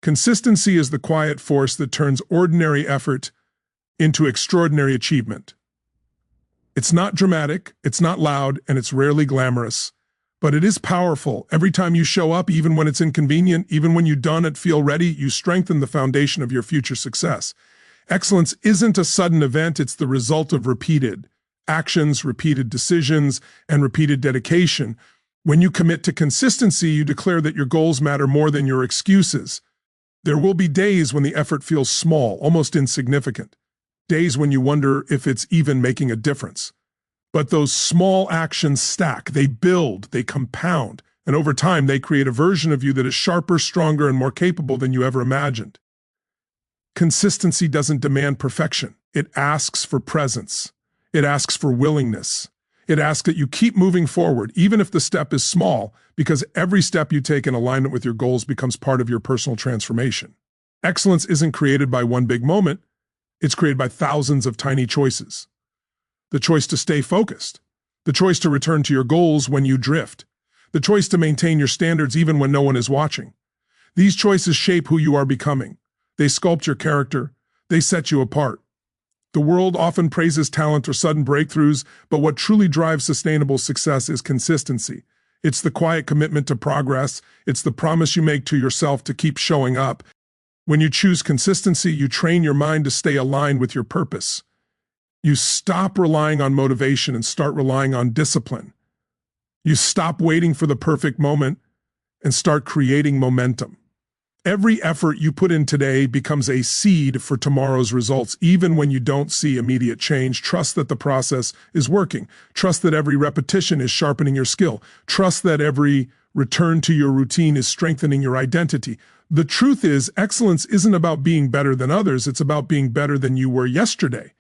Consistency is the quiet force that turns ordinary effort into extraordinary achievement. It's not dramatic, it's not loud, and it's rarely glamorous. But it is powerful. Every time you show up, even when it's inconvenient, even when you don't feel ready, you strengthen the foundation of your future success. Excellence isn't a sudden event, it's the result of repeated actions, repeated decisions, and repeated dedication. When you commit to consistency, you declare that your goals matter more than your excuses. There will be days when the effort feels small, almost insignificant. Days when you wonder if it's even making a difference. But those small actions stack, they build, they compound, and over time they create a version of you that is sharper, stronger, and more capable than you ever imagined. Consistency doesn't demand perfection. It asks for presence. It asks for willingness. It asks that you keep moving forward, even if the step is small, because every step you take in alignment with your goals becomes part of your personal transformation. Excellence isn't created by one big moment. It's created by thousands of tiny choices. The choice to stay focused. The choice to return to your goals when you drift. The choice to maintain your standards even when no one is watching. These choices shape who you are becoming. They sculpt your character. They set you apart. The world often praises talent or sudden breakthroughs, but what truly drives sustainable success is consistency. It's the quiet commitment to progress. It's the promise you make to yourself to keep showing up. When you choose consistency, you train your mind to stay aligned with your purpose. You stop relying on motivation and start relying on discipline. You stop waiting for the perfect moment and start creating momentum. Every effort you put in today becomes a seed for tomorrow's results. Even when you don't see immediate change, trust that the process is working. Trust that every repetition is sharpening your skill. Trust that every return to your routine is strengthening your identity. The truth is, excellence isn't about being better than others. It's about being better than you were yesterday.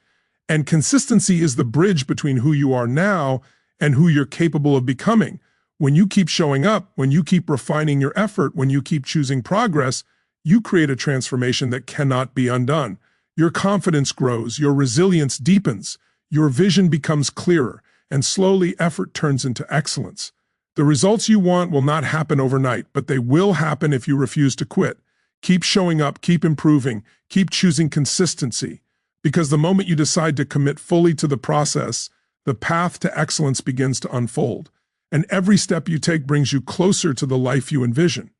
And consistency is the bridge between who you are now and who you're capable of becoming. When you keep showing up, when you keep refining your effort, when you keep choosing progress, you create a transformation that cannot be undone. Your confidence grows, your resilience deepens, your vision becomes clearer, and slowly effort turns into excellence. The results you want will not happen overnight, but they will happen if you refuse to quit. Keep showing up, keep improving, keep choosing consistency, because the moment you decide to commit fully to the process, the path to excellence begins to unfold. And every step you take brings you closer to the life you envision.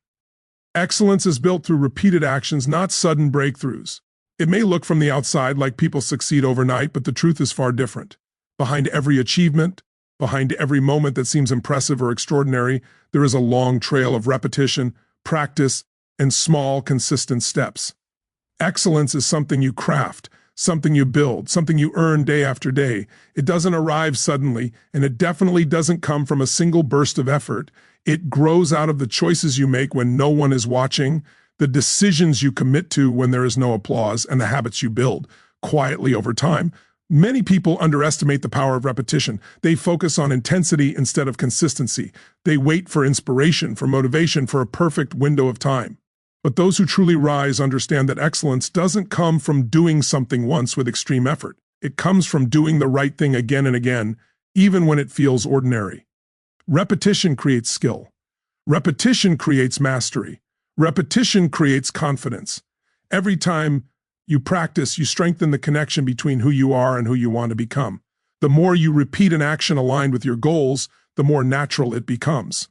Excellence is built through repeated actions, not sudden breakthroughs. It may look from the outside like people succeed overnight, but the truth is far different. Behind every achievement, behind every moment that seems impressive or extraordinary, there is a long trail of repetition, practice, and small, consistent steps. Excellence is something you craft, something you build, something you earn day after day. It doesn't arrive suddenly, and it definitely doesn't come from a single burst of effort. It grows out of the choices you make when no one is watching, the decisions you commit to when there is no applause, and the habits you build quietly over time. Many people underestimate the power of repetition. They focus on intensity instead of consistency. They wait for inspiration, for motivation, for a perfect window of time. But those who truly rise understand that excellence doesn't come from doing something once with extreme effort. It comes from doing the right thing again and again, even when it feels ordinary. Repetition creates skill. Repetition creates mastery. Repetition creates confidence. Every time you practice, you strengthen the connection between who you are and who you want to become. The more you repeat an action aligned with your goals, the more natural it becomes.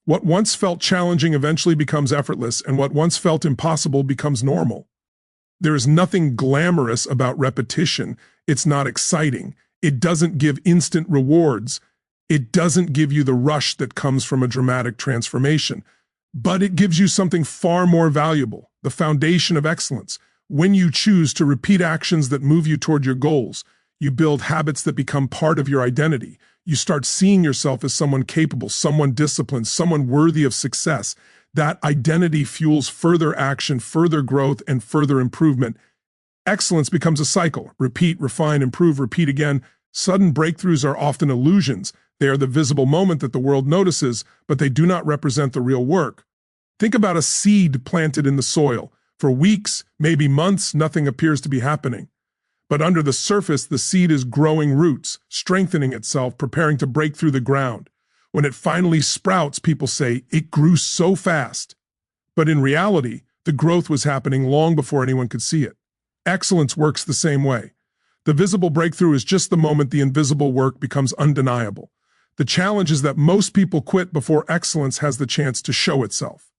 What once felt challenging eventually becomes effortless, and what once felt impossible becomes normal. There is nothing glamorous about repetition. It's not exciting. It doesn't give instant rewards. It doesn't give you the rush that comes from a dramatic transformation. But it gives you something far more valuable, the foundation of excellence. When you choose to repeat actions that move you toward your goals, you build habits that become part of your identity. You start seeing yourself as someone capable, someone disciplined, someone worthy of success. That identity fuels further action, further growth, and further improvement. Excellence becomes a cycle. Repeat, refine, improve, repeat again. Sudden breakthroughs are often illusions. They are the visible moment that the world notices, but they do not represent the real work. Think about a seed planted in the soil. For weeks, maybe months, nothing appears to be happening. But under the surface, the seed is growing roots, strengthening itself, preparing to break through the ground. When it finally sprouts, people say, "It grew so fast." But in reality, The growth was happening long before anyone could see it. Excellence works the same way. The visible breakthrough is just the moment the invisible work becomes undeniable. The challenge is that most people quit before excellence has the chance to show itself.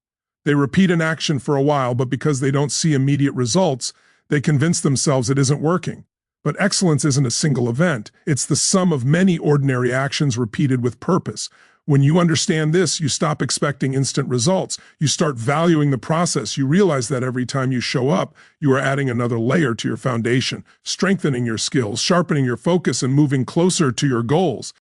They repeat an action for a while, but because they don't see immediate results, they convince themselves it isn't working. But excellence isn't a single event. It's the sum of many ordinary actions repeated with purpose. When you understand this, you stop expecting instant results. You start valuing the process. You realize that every time you show up, you are adding another layer to your foundation, strengthening your skills, sharpening your focus, and moving closer to your goals.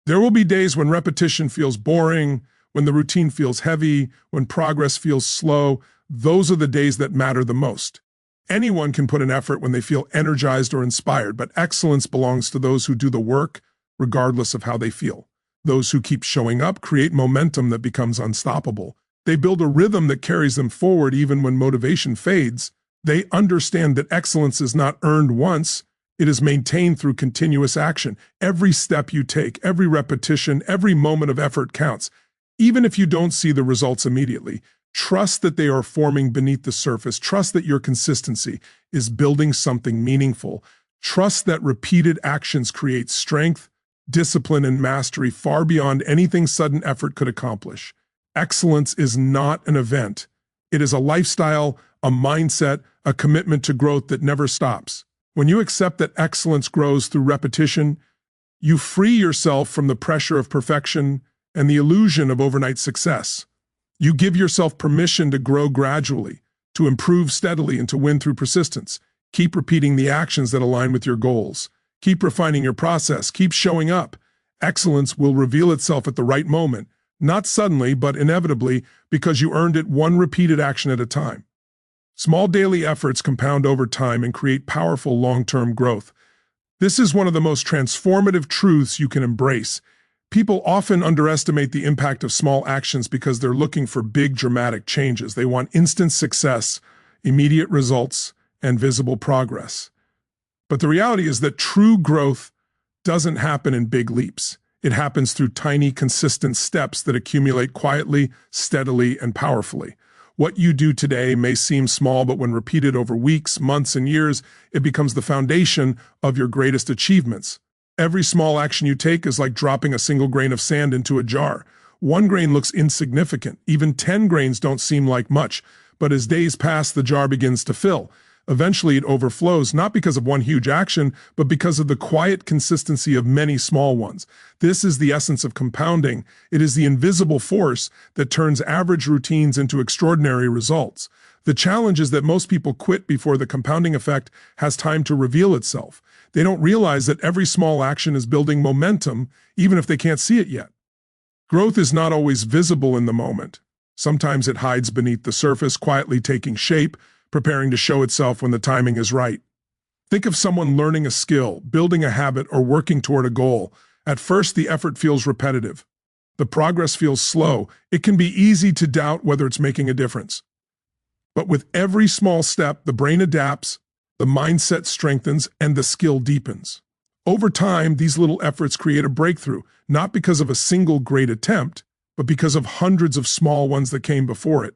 There will be days when repetition feels boring, when the routine feels heavy, when progress feels slow. Those are the days that matter the most. Anyone can put in effort when they feel energized or inspired, but excellence belongs to those who do the work, regardless of how they feel. Those who keep showing up create momentum that becomes unstoppable. They build a rhythm that carries them forward even when motivation fades. They understand that excellence is not earned once, it is maintained through continuous action. Every step you take, every repetition, every moment of effort counts. Even if you don't see the results immediately, trust that they are forming beneath the surface. Trust that your consistency is building something meaningful. Trust that repeated actions create strength, discipline, and mastery far beyond anything sudden effort could accomplish. Excellence is not an event. It is a lifestyle, a mindset, a commitment to growth that never stops. When you accept that excellence grows through repetition, you free yourself from the pressure of perfection and the illusion of overnight success. You give yourself permission to grow gradually, to improve steadily, and to win through persistence. Keep repeating the actions that align with your goals. Keep refining your process. Keep showing up. Excellence will reveal itself at the right moment, not suddenly, but inevitably, because you earned it one repeated action at a time. Small daily efforts compound over time and create powerful long-term growth. This is one of the most transformative truths you can embrace. People often underestimate the impact of small actions because they're looking for big, dramatic changes. They want instant success, immediate results, and visible progress. But the reality is that true growth doesn't happen in big leaps. It happens through tiny, consistent steps that accumulate quietly, steadily, and powerfully. What you do today may seem small, but when repeated over weeks, months, and years, it becomes the foundation of your greatest achievements. Every small action you take is like dropping a single grain of sand into a jar. One grain looks insignificant. Even 10 grains don't seem like much. But as days pass, the jar begins to fill. Eventually, it overflows, not because of one huge action, but because of the quiet consistency of many small ones. This is the essence of compounding. It is the invisible force that turns average routines into extraordinary results. The challenge is that most people quit before the compounding effect has time to reveal itself. They don't realize that every small action is building momentum, even if they can't see it yet. Growth is not always visible in the moment. Sometimes it hides beneath the surface, quietly taking shape, preparing to show itself when the timing is right. Think of someone learning a skill, building a habit, or working toward a goal. At first, the effort feels repetitive. The progress feels slow. It can be easy to doubt whether it's making a difference. But with every small step, the brain adapts, the mindset strengthens, and the skill deepens. Over time, these little efforts create a breakthrough, not because of a single great attempt, but because of hundreds of small ones that came before it.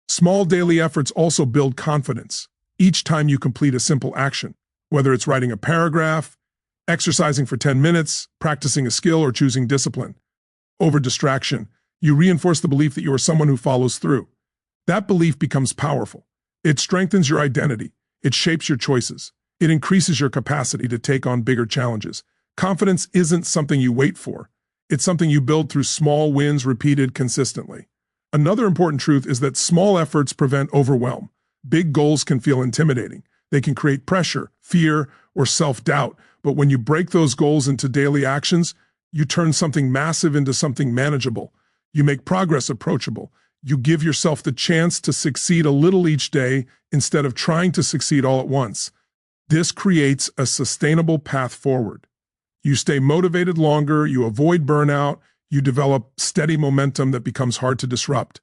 Small daily efforts also build confidence. Each time you complete a simple action, whether it's writing a paragraph, exercising for 10 minutes, practicing a skill, or choosing discipline, over distraction, you reinforce the belief that you are someone who follows through. That belief becomes powerful. It strengthens your identity. It shapes your choices. It increases your capacity to take on bigger challenges. Confidence isn't something you wait for. It's something you build through small wins repeated consistently. Another important truth is that small efforts prevent overwhelm. Big goals can feel intimidating. They can create pressure, fear, or self-doubt. But when you break those goals into daily actions, you turn something massive into something manageable. You make progress approachable. You give yourself the chance to succeed a little each day instead of trying to succeed all at once. This creates a sustainable path forward. You stay motivated longer, you avoid burnout, you develop steady momentum that becomes hard to disrupt.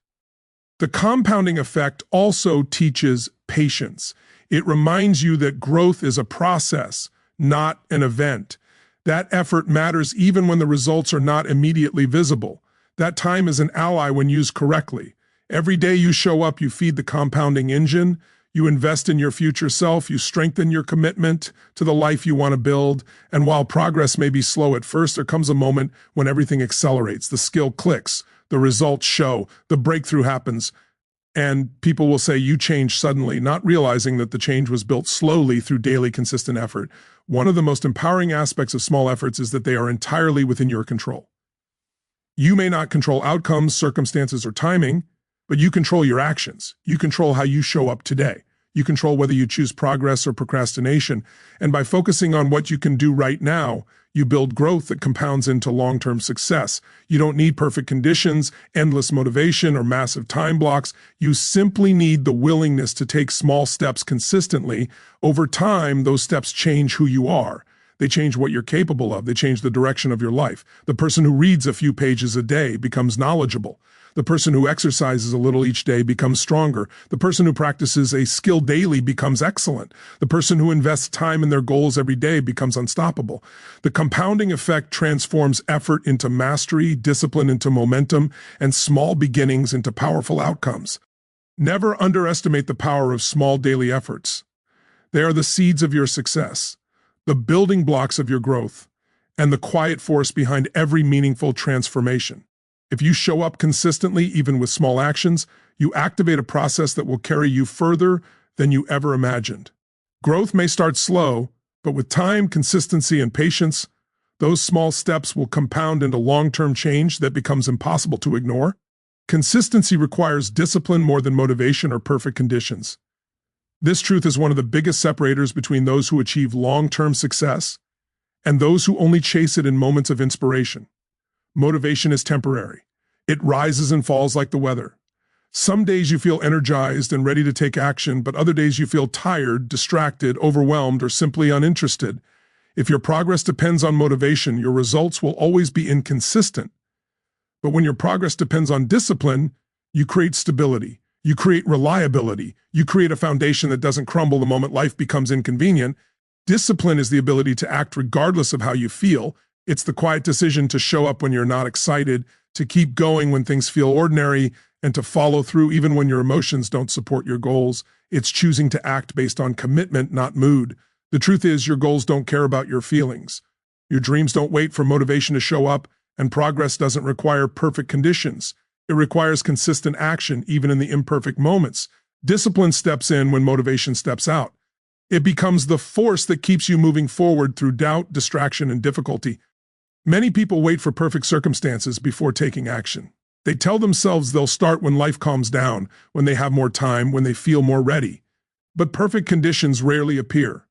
The compounding effect also teaches patience. It reminds you that growth is a process, not an event. That effort matters even when the results are not immediately visible. That time is an ally when used correctly. Every day you show up, you feed the compounding engine, you invest in your future self, you strengthen your commitment to the life you want to build, and while progress may be slow at first, there comes a moment when everything accelerates, the skill clicks, the results show, the breakthrough happens, and people will say you changed suddenly, not realizing that the change was built slowly through daily consistent effort. One of the most empowering aspects of small efforts is that they are entirely within your control. You may not control outcomes, circumstances, or timing, but you control your actions. You control how you show up today. You control whether you choose progress or procrastination. And by focusing on what you can do right now, you build growth that compounds into long-term success. You don't need perfect conditions, endless motivation, or massive time blocks. You simply need the willingness to take small steps consistently. Over time, those steps change who you are. They change what you're capable of. They change the direction of your life. The person who reads a few pages a day becomes knowledgeable. The person who exercises a little each day becomes stronger. The person who practices a skill daily becomes excellent. The person who invests time in their goals every day becomes unstoppable. The compounding effect transforms effort into mastery, discipline into momentum, and small beginnings into powerful outcomes. Never underestimate the power of small daily efforts. They are the seeds of your success, the building blocks of your growth, and the quiet force behind every meaningful transformation. If you show up consistently, even with small actions, you activate a process that will carry you further than you ever imagined. Growth may start slow, but with time, consistency, and patience, those small steps will compound into long-term change that becomes impossible to ignore. Consistency requires discipline more than motivation or perfect conditions. This truth is one of the biggest separators between those who achieve long-term success and those who only chase it in moments of inspiration. Motivation is temporary. It rises and falls like the weather. Some days you feel energized and ready to take action, but other days you feel tired, distracted, overwhelmed, or simply uninterested. If your progress depends on motivation, your results will always be inconsistent. But when your progress depends on discipline, you create stability, you create reliability, you create a foundation that doesn't crumble the moment life becomes inconvenient. Discipline is the ability to act regardless of how you feel. It's the quiet decision to show up when you're not excited, to keep going when things feel ordinary, and to follow through even when your emotions don't support your goals. It's choosing to act based on commitment, not mood. The truth is, your goals don't care about your feelings. Your dreams don't wait for motivation to show up, and progress doesn't require perfect conditions. It requires consistent action, even in the imperfect moments. Discipline steps in when motivation steps out. It becomes the force that keeps you moving forward through doubt, distraction, and difficulty. Many people wait for perfect circumstances before taking action. They tell themselves they'll start when life calms down, when they have more time, when they feel more ready. But perfect conditions rarely appear.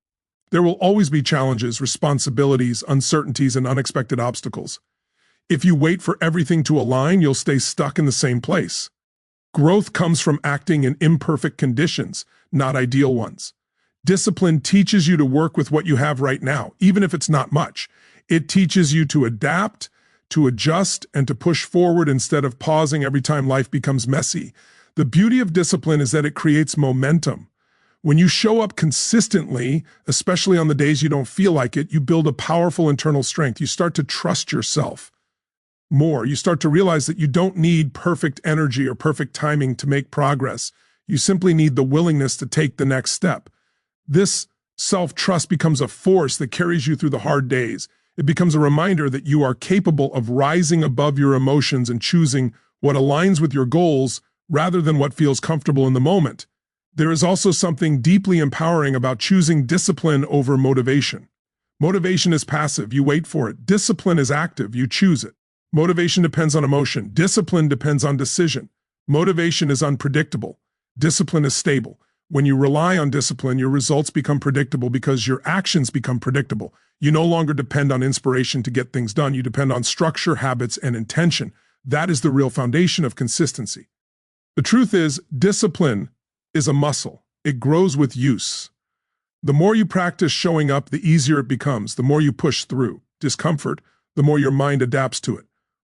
There will always be challenges, responsibilities, uncertainties, and unexpected obstacles. If you wait for everything to align, you'll stay stuck in the same place. Growth comes from acting in imperfect conditions, not ideal ones. Discipline teaches you to work with what you have right now, even if it's not much. It teaches you to adapt, to adjust, and to push forward instead of pausing every time life becomes messy. The beauty of discipline is that it creates momentum. When you show up consistently, especially on the days you don't feel like it, you build a powerful internal strength. You start to trust yourself more. You start to realize that you don't need perfect energy or perfect timing to make progress. You simply need the willingness to take the next step. This self-trust becomes a force that carries you through the hard days. It becomes a reminder that you are capable of rising above your emotions and choosing what aligns with your goals rather than what feels comfortable in the moment. There is also something deeply empowering about choosing discipline over motivation. Motivation is passive, you wait for it. Discipline is active, you choose it. Motivation depends on emotion. Discipline depends on decision. Motivation is unpredictable. Discipline is stable. When you rely on discipline, your results become predictable because your actions become predictable. You no longer depend on inspiration to get things done. You depend on structure, habits, and intention. That is the real foundation of consistency. The truth is, discipline is a muscle. It grows with use. The more you practice showing up, the easier it becomes. The more you push through discomfort, the more your mind adapts to it.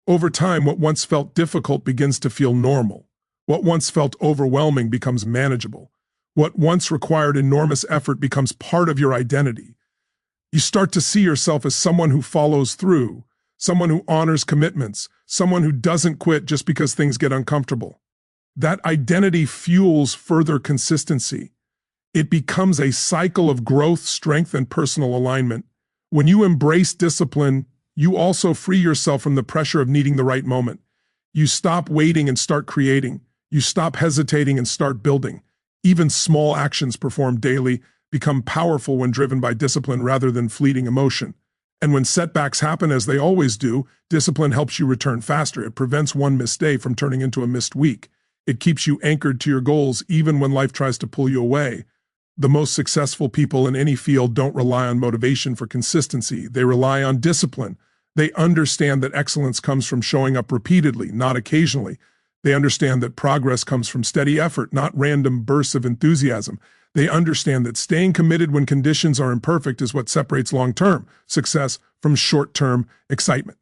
Over time, what once felt difficult begins to feel normal. What once felt overwhelming becomes manageable. What once required enormous effort becomes part of your identity. You start to see yourself as someone who follows through, someone who honors commitments, someone who doesn't quit just because things get uncomfortable. That identity fuels further consistency. It becomes a cycle of growth, strength, and personal alignment. When you embrace discipline, you also free yourself from the pressure of needing the right moment. You stop waiting and start creating. You stop hesitating and start building. Even small actions performed daily become powerful when driven by discipline rather than fleeting emotion. And when setbacks happen, as they always do, discipline helps you return faster. It prevents one missed day from turning into a missed week. It keeps you anchored to your goals even when life tries to pull you away. The most successful people in any field don't rely on motivation for consistency. They rely on discipline. They understand that excellence comes from showing up repeatedly, not occasionally. They understand that progress comes from steady effort, not random bursts of enthusiasm. They understand that staying committed when conditions are imperfect is what separates long-term success from short-term excitement.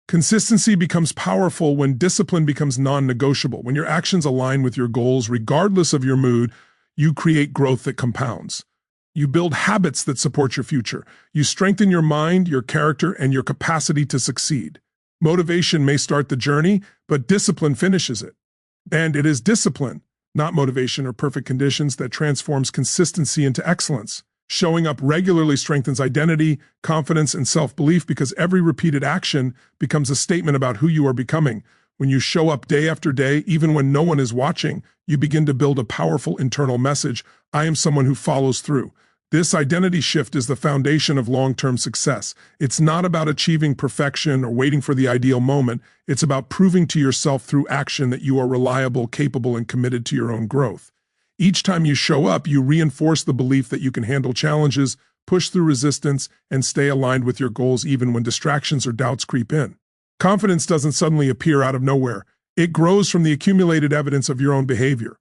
Consistency becomes powerful when discipline becomes non-negotiable. When your actions align with your goals, regardless of your mood, you create growth that compounds. You build habits that support your future. You strengthen your mind, your character, and your capacity to succeed. Motivation may start the journey, but discipline finishes it. And it is discipline, not motivation or perfect conditions, that transforms consistency into excellence. Showing up regularly strengthens identity, confidence, and self-belief because every repeated action becomes a statement about who you are becoming. When you show up day after day, even when no one is watching, you begin to build a powerful internal message. I am someone who follows through. This identity shift is the foundation of long-term success. It's not about achieving perfection or waiting for the ideal moment. It's about proving to yourself through action that you are reliable, capable, and committed to your own growth. Each time you show up, you reinforce the belief that you can handle challenges, push through resistance, and stay aligned with your goals even when distractions or doubts creep in. Confidence doesn't suddenly appear out of nowhere. It grows from the accumulated evidence of your own behavior.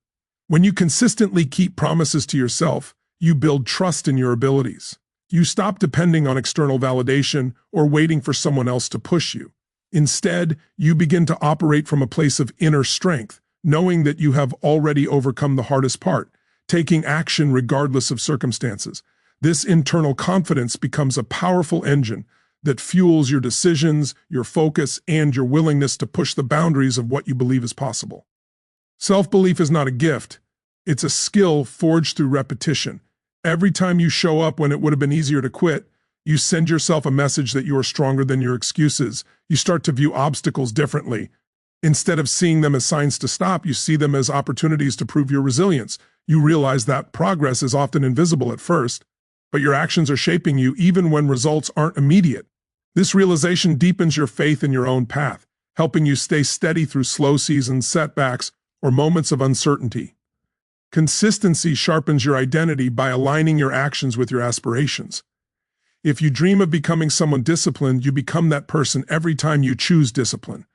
When you consistently keep promises to yourself, you build trust in your abilities. You stop depending on external validation or waiting for someone else to push you. Instead, you begin to operate from a place of inner strength, knowing that you have already overcome the hardest part, taking action regardless of circumstances. This internal confidence becomes a powerful engine that fuels your decisions, your focus, and your willingness to push the boundaries of what you believe is possible. Self-belief is not a gift. It's a skill forged through repetition. Every time you show up when it would have been easier to quit, you send yourself a message that you are stronger than your excuses. You start to view obstacles differently. Instead of seeing them as signs to stop, you see them as opportunities to prove your resilience. You realize that progress is often invisible at first, but your actions are shaping you even when results aren't immediate. This realization deepens your faith in your own path, helping you stay steady through slow seasons, setbacks, or moments of uncertainty. Consistency sharpens your identity by aligning your actions with your aspirations. If you dream of becoming someone disciplined, you become that person every time you choose discipline.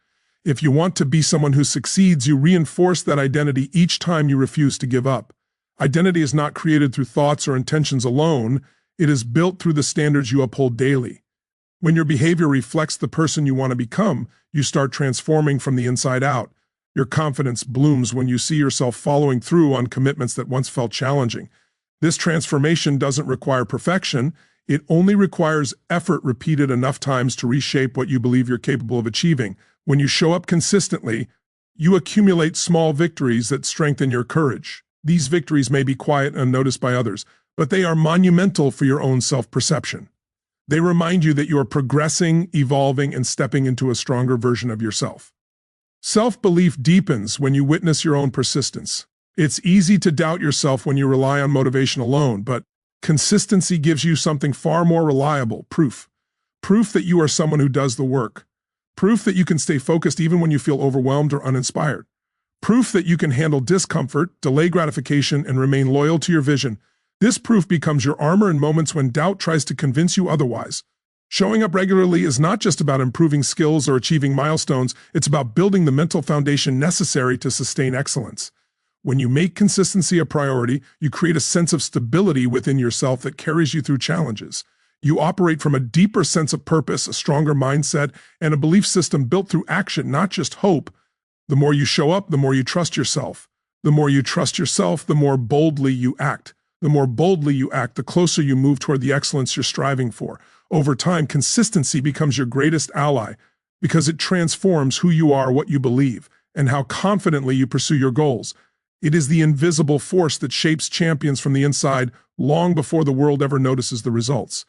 If you want to be someone who succeeds, you reinforce that identity each time you refuse to give up. Identity is not created through thoughts or intentions alone. It is built through the standards you uphold daily. When your behavior reflects the person you want to become, you start transforming from the inside out. Your confidence blooms when you see yourself following through on commitments that once felt challenging. This transformation doesn't require perfection. It only requires effort repeated enough times to reshape what you believe you're capable of achieving. When you show up consistently, you accumulate small victories that strengthen your courage. These victories may be quiet and unnoticed by others, but they are monumental for your own self-perception. They remind you that you are progressing, evolving, and stepping into a stronger version of yourself. Self-belief deepens when you witness your own persistence. It's easy to doubt yourself when you rely on motivation alone, but consistency gives you something far more reliable: proof. Proof that you are someone who does the work. Proof that you can stay focused even when you feel overwhelmed or uninspired. Proof that you can handle discomfort, delay gratification, and remain loyal to your vision. This proof becomes your armor in moments when doubt tries to convince you otherwise. Showing up regularly is not just about improving skills or achieving milestones, it's about building the mental foundation necessary to sustain excellence. When you make consistency a priority, you create a sense of stability within yourself that carries you through challenges. You operate from a deeper sense of purpose, a stronger mindset, and a belief system built through action, not just hope. The more you show up, the more you trust yourself. The more you trust yourself, the more boldly you act. The more boldly you act, the closer you move toward the excellence you're striving for. Over time, consistency becomes your greatest ally because it transforms who you are, what you believe, and how confidently you pursue your goals. It is the invisible force that shapes champions from the inside long before the world ever notices the results.